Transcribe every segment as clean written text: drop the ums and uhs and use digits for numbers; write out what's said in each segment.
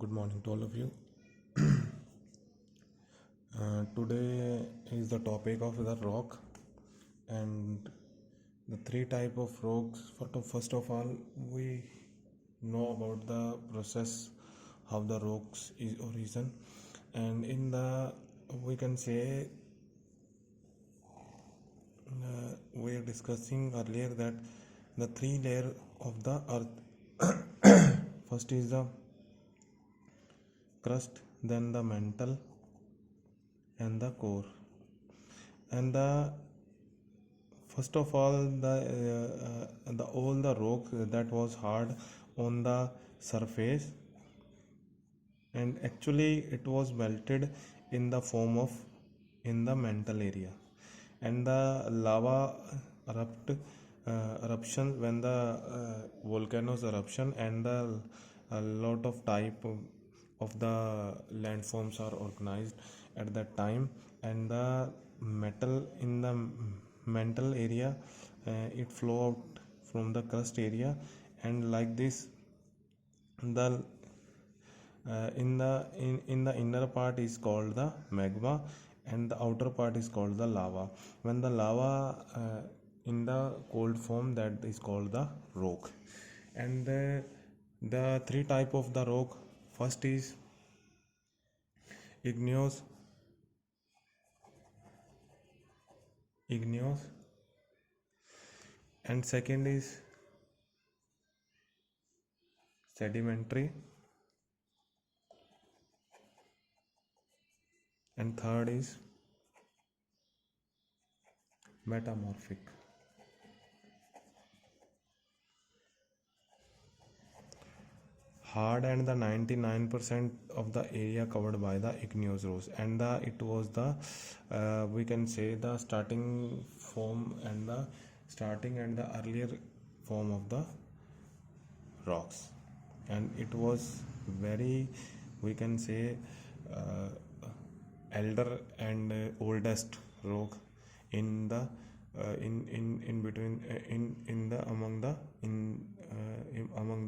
Good morning to all of you. Today is the topic of the rock and the three type of rocks. First of all, we know about the process how the rocks is origin, and in the we can say we are discussing earlier that the three layer of the earth. First is the crust, then the mantle, and the core. And the first of all, the all the rock that was hard on the surface, and actually it was melted in the form of in the mantle area, and the lava eruption when the volcanoes eruption, and the a lot of type of the landforms are organized at that time, and the metal in the mantle area, it flow out from the crust area, and like this the in the inner part is called the magma, and the outer part is called the lava. When the lava in the cold form, that is called the rock. And the three type of the rock: first is igneous, igneous and second is sedimentary, and third is metamorphic. Hard and the 99% of the area covered by the igneous rocks, and it was the we can say the starting form and the starting and the earlier form of the rocks, and it was very, we can say, uh, elder and oldest rock in the in between in the among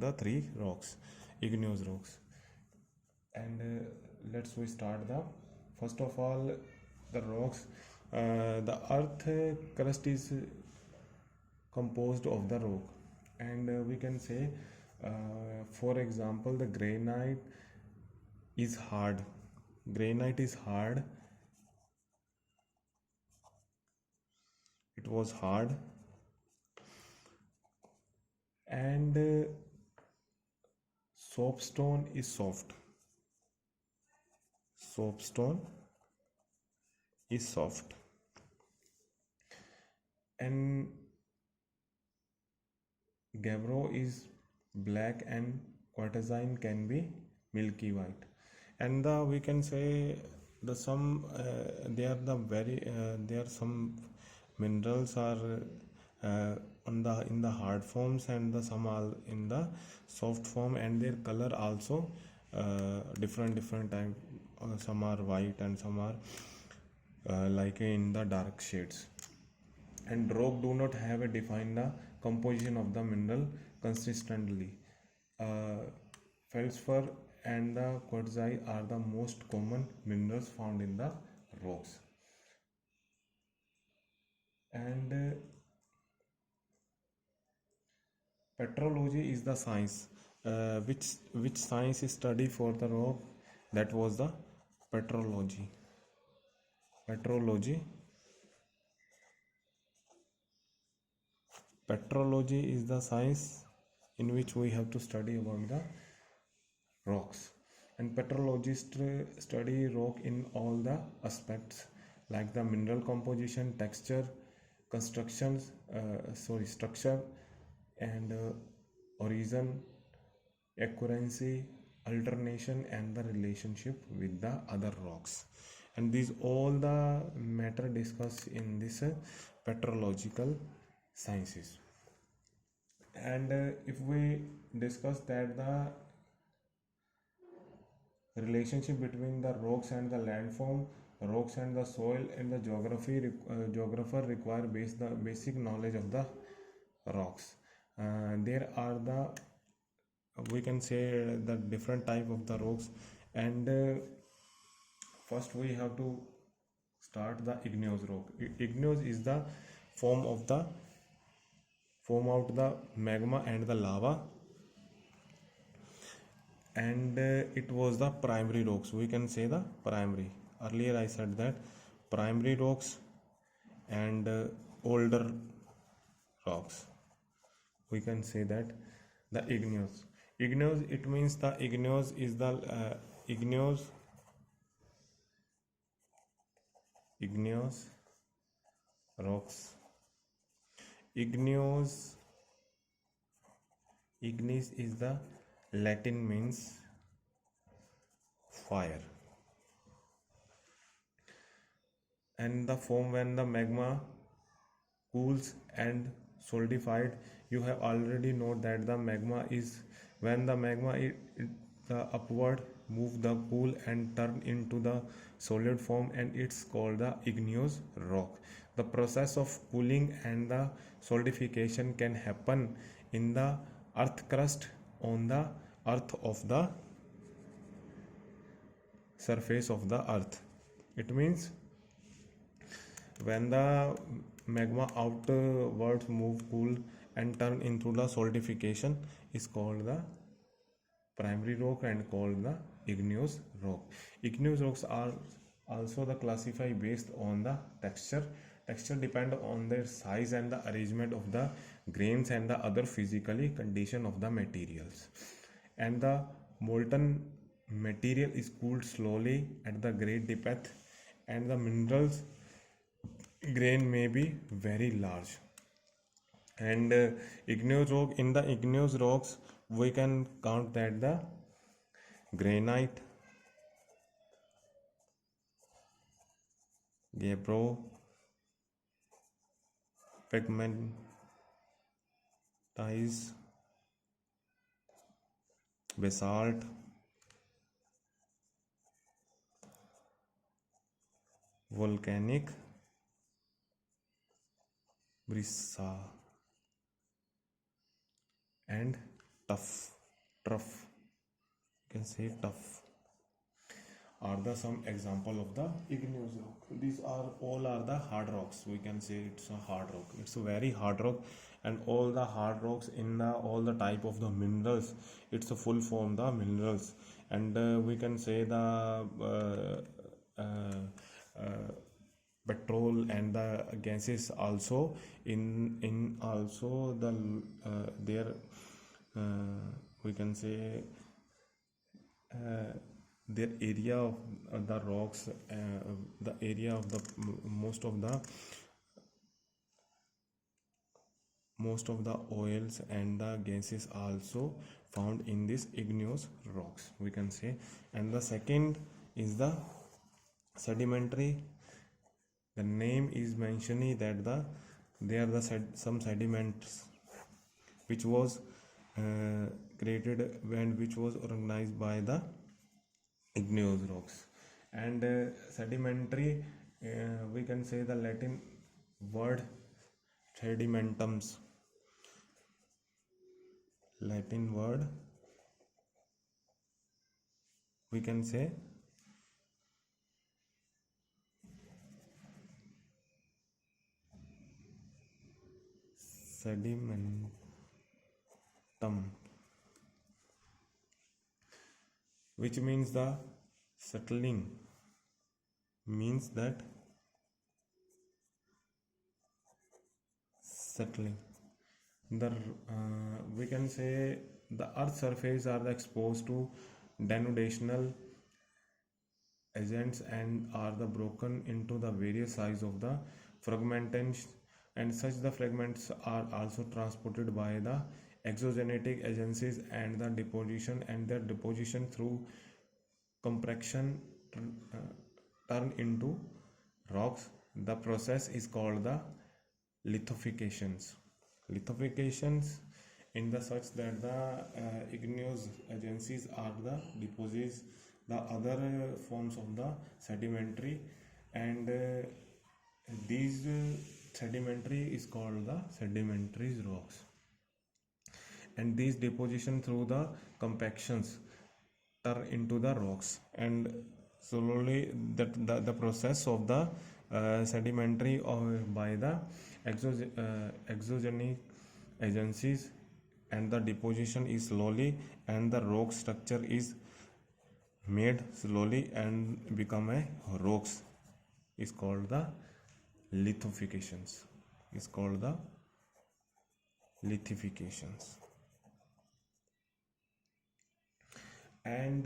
the three rocks, igneous rocks. And let's we start the first of all the rocks. The earth crust is composed of the rock, and we can say, for example, the granite is hard. Granite is hard. It was hard, and soapstone is soft. Soapstone is soft, and gabbro is black, and quartzite can be milky white. And we can say the some they are the very there are some minerals are on the in the hard forms, and the some are in the soft form, and their color also different type. Some are white and some are like in the dark shades. And rock do not have a defined composition of the mineral consistently. uh, Feldspar and the quartzite are the most common minerals found in the rocks. And petrology is the science which science is study for the rock. That was the petrology. Petrology. Petrology is the science in which we have to study about the rocks. And petrologists study rock in all the aspects, like the mineral composition, texture, constructions, structure, and origin, accuracy, alternation, and the relationship with the other rocks. And these all the matter discussed in this petrological sciences. And if we discuss that the relationship between the rocks and the landform, rocks and the soil, and the geographer require basic knowledge of the rocks. There are the we can say the different type of the rocks. And first we have to start the igneous rock. Igneous is the form of the form out the magma and the lava, and it was the primary rocks. We can say the primary. Earlier I said that primary rocks and older rocks. We can say that the igneous. Igneous, it means the igneous is the igneous rocks. Igneous, ignis is the Latin means fire, and the form when the magma cools and solidified. You have already know that the magma is when the magma the upward move the cool and turn into the solid form, and it's called the igneous rock. The process of cooling and the solidification can happen in the earth crust on the earth of the surface of the earth. It means when the magma outwards move cool and turn into the solidification is called the primary rock and called the igneous rock. Igneous rocks are also the classified based on the texture depend on their size and the arrangement of the grains and the other physically condition of the materials. And the molten material is cooled slowly at the great depth, and the minerals grain may be very large. And igneous rock, in the igneous rocks we can count that the granite, gabbro, pegmatite, basalt, volcanic breccia, and tuff, you can say tuff, are the some example of the igneous rock. These are all are the hard rocks. We can say it's a hard rock. It's a very hard rock, and all the hard rocks in the all the type of the minerals. It's a full form the minerals, and we can say the petrol and the gases also in also the there we can say their area of the rocks, the area of the most of the oils and the gases also found in this igneous rocks, we can say. And the second is the sedimentary. The name is mentioning that they are the some sediments which was created and which was organized by the igneous rocks. And sedimentary, we can say the Latin word sedimentums, Latin word we can say sedimentum, which means the settling, means that settling the we can say the earth surface are the exposed to denudational agents and are the broken into the various size of the fragments, and such the fragments are also transported by the exogenetic agencies and the deposition, and their deposition through compression turn into rocks. The process is called the lithifications. Lithifications in the such that the igneous agencies are the deposits the other forms of the sedimentary, and these sedimentary is called the sedimentary rocks. and these deposition through the compactions turn into the rocks, and slowly the process of the sedimentary or by the exogenic agencies, and the deposition is slowly, and the rock structure is made slowly and become a rocks, is called the lithifications, is called the lithifications. And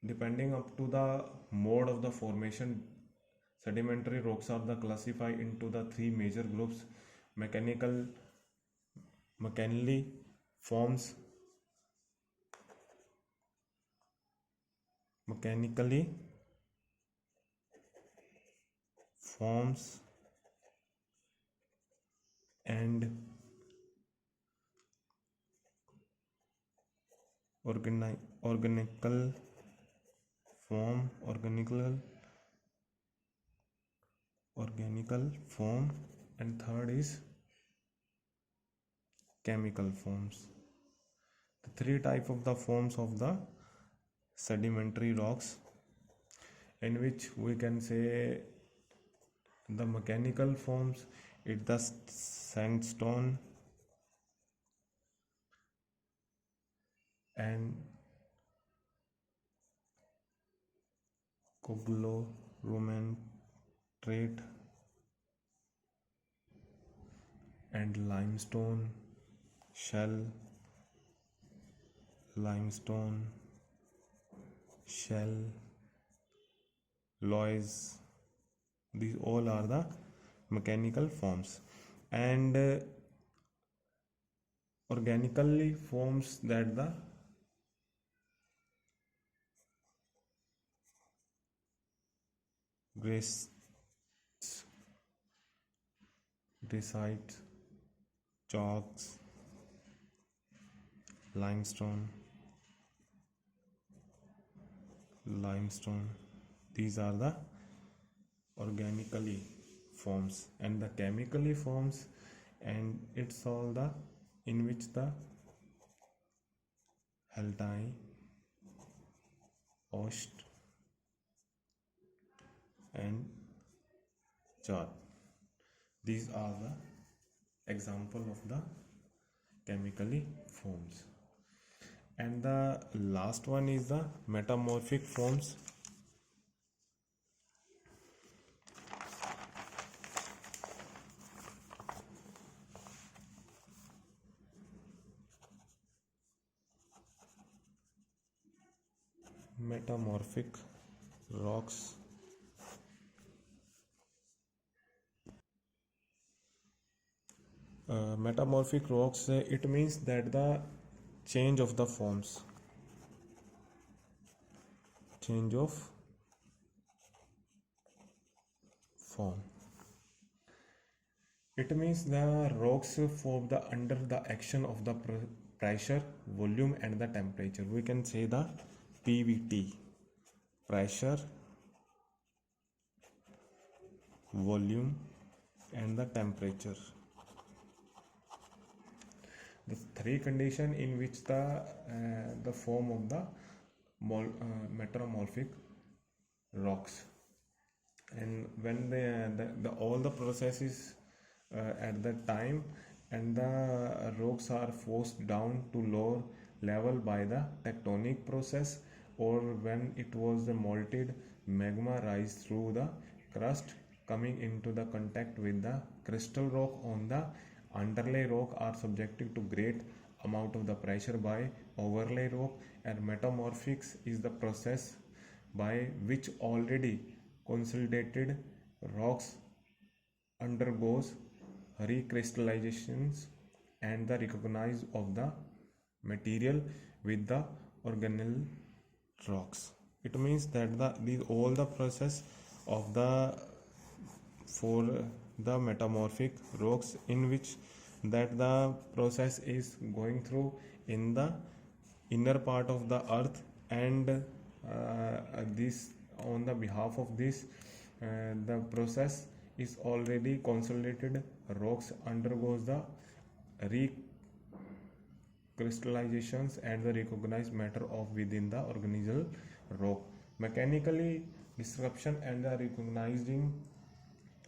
depending up to the mode of the formation, sedimentary rocks are the classified into the three major groups: mechanically forms mechanically forms and organical form, and third is chemical forms. The three type of the forms of the sedimentary rocks, in which we can say the mechanical forms, it's the sandstone and conglomerate and limestone, shell, limestone, shell, loess. These all are the mechanical forms. And organically forms, that the graphite, chalks, limestone, these are the organically forms. And the chemically forms, and it's all the in which the halite, ost and char, these are the example of the chemically forms. And the last one is the metamorphic forms. Metamorphic rocks it means that the change of the forms, change of form. It means the rocks form the under the action of the pressure, volume and the temperature. We can say the PVT, pressure, volume and the temperature. The three condition in which the form of the metamorphic rocks. And when the all the processes at that time, and the rocks are forced down to lower level by the tectonic process, or when it was the molten magma rise through the crust coming into the contact with the crystal rock on the underlay rock, are subjected to great amount of the pressure by overlay rock. And metamorphics is the process by which already consolidated rocks undergoes recrystallizations and the recognize of the material with the organelle rocks. It means that these all the process of the for the metamorphic rocks, in which that the process is going through in the inner part of the earth, and this on the behalf of this the process is already consolidated rocks undergoes the recrystallizations and the recognized matter of within the organical rock. Mechanically disruption and the recognizing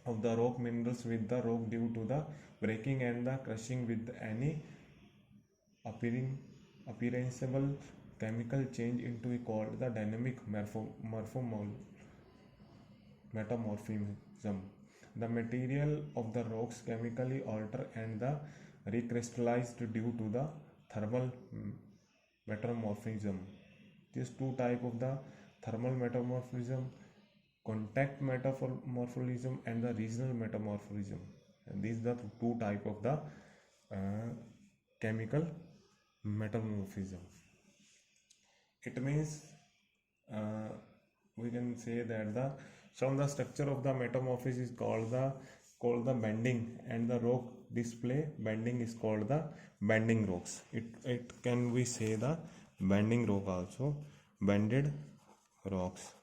of the rock minerals with the rock due to the breaking and the crushing with any appreciable chemical change into called the dynamic metamorphism. The material of the rocks chemically alter and the recrystallized due to the thermal metamorphism. These two type of the thermal metamorphism, contact metamorphism and the regional metamorphism. And these are the two type of the chemical metamorphism. It means uh, we can say that the structure of the metamorphosis is called the bending, and the rock display bending is called the bending rocks. It can we say the bending rock also, bended rocks.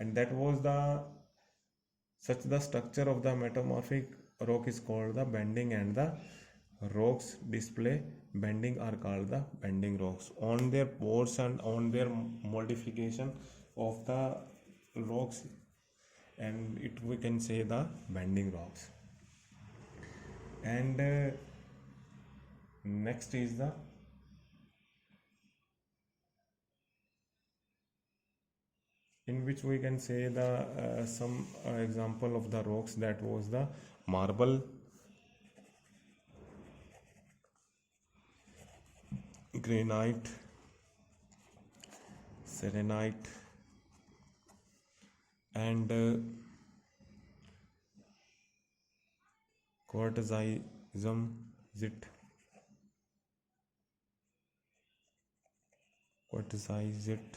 And that was the structure of the metamorphic rock is called the bending, and the rocks display bending are called the bending rocks. On their pores and on their modification of the rocks, and it we can say the bending rocks. And next is the in which we can say the some example of the rocks. That was the marble, granite, selenite, and quartzism, quartzite.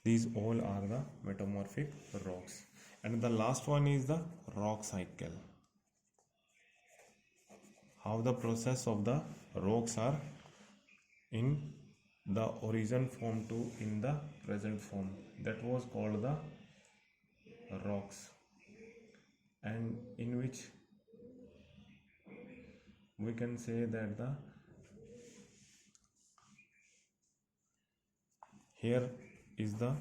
These all are the metamorphic rocks. And the last one is the rock cycle. How the process of the rocks are in the origin form to in the present form. That was called the rocks, and in which we can say that the here is the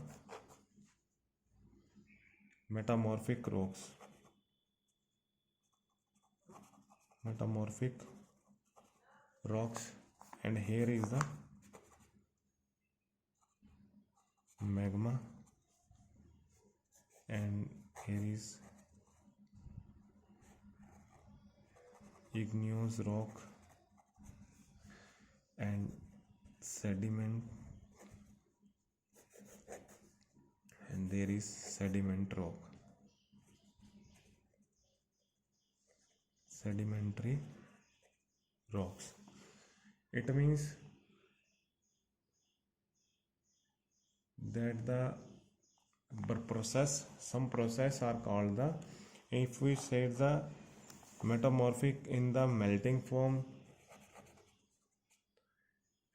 metamorphic rocks, and here is the magma, and here is igneous rock and sediment, and there is sedimentary rocks. It means that some process are called the, if we say the metamorphic in the melting form,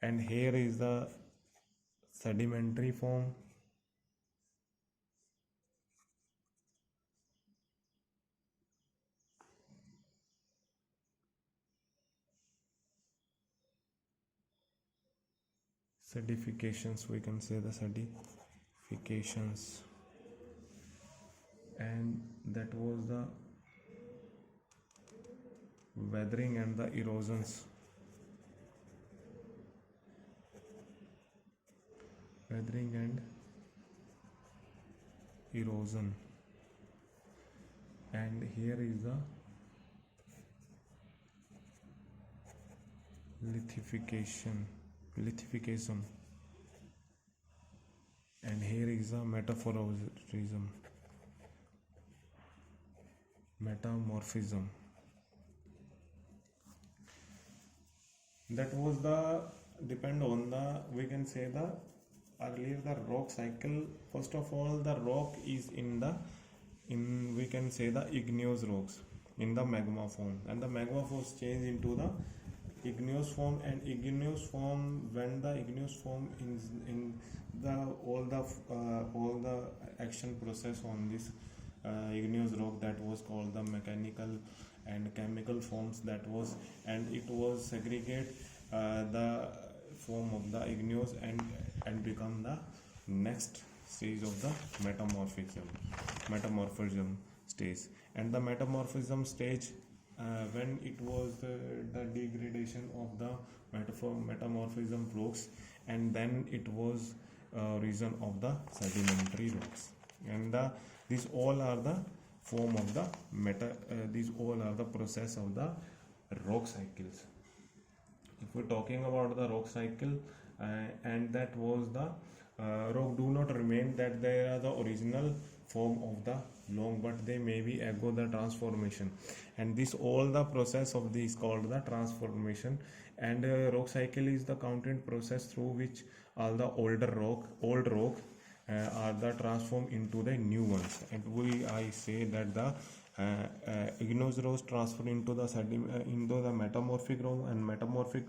and here is the sedimentary form, sedifications, we can say the sedifications, and that was the weathering and the erosions, weathering and erosion, and here is the lithification, and here is a metamorphism. That was the depend on the, we can say the earlier the rock cycle. First of all, the rock is in we can say the igneous rocks in the magma form, and the magma forms change into the igneous form, and igneous form, when the igneous form is in the all the action process on this igneous rock that was called the mechanical and chemical forms that was, and it was segregate the form of the igneous and become the next stage of the metamorphism stage. And the metamorphism stage, when it was the degradation of the metamorphism rocks, and then it was region of the sedimentary rocks. And these all are the form of the these all are the process of the rock cycles. If we're talking about the rock cycle, and that was the rock do not remain that they are the original form of the long, but they may be undergo the transformation, and this all the process of this called the transformation. And rock cycle is the counted process through which all the old rock are the transformed into the new ones. And I say that the igneous rocks transfer into the metamorphic rock, and metamorphic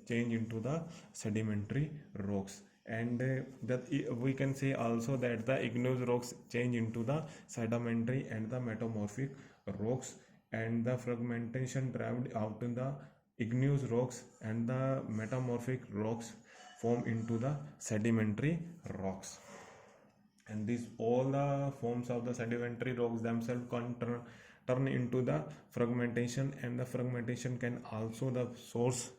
change into the sedimentary rocks. And that we can say also that the igneous rocks change into the sedimentary and the metamorphic rocks, and the fragmentation driven out in the igneous rocks, and the metamorphic rocks form into the sedimentary rocks. And these all the forms of the sedimentary rocks themselves can turn into the fragmentation, and the fragmentation can also the source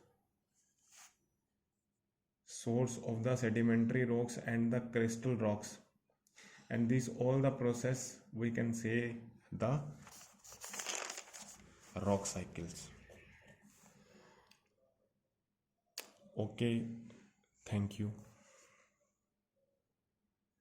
of the sedimentary rocks and the crystal rocks. And this all the process we can say the rock cycles. Okay, thank you.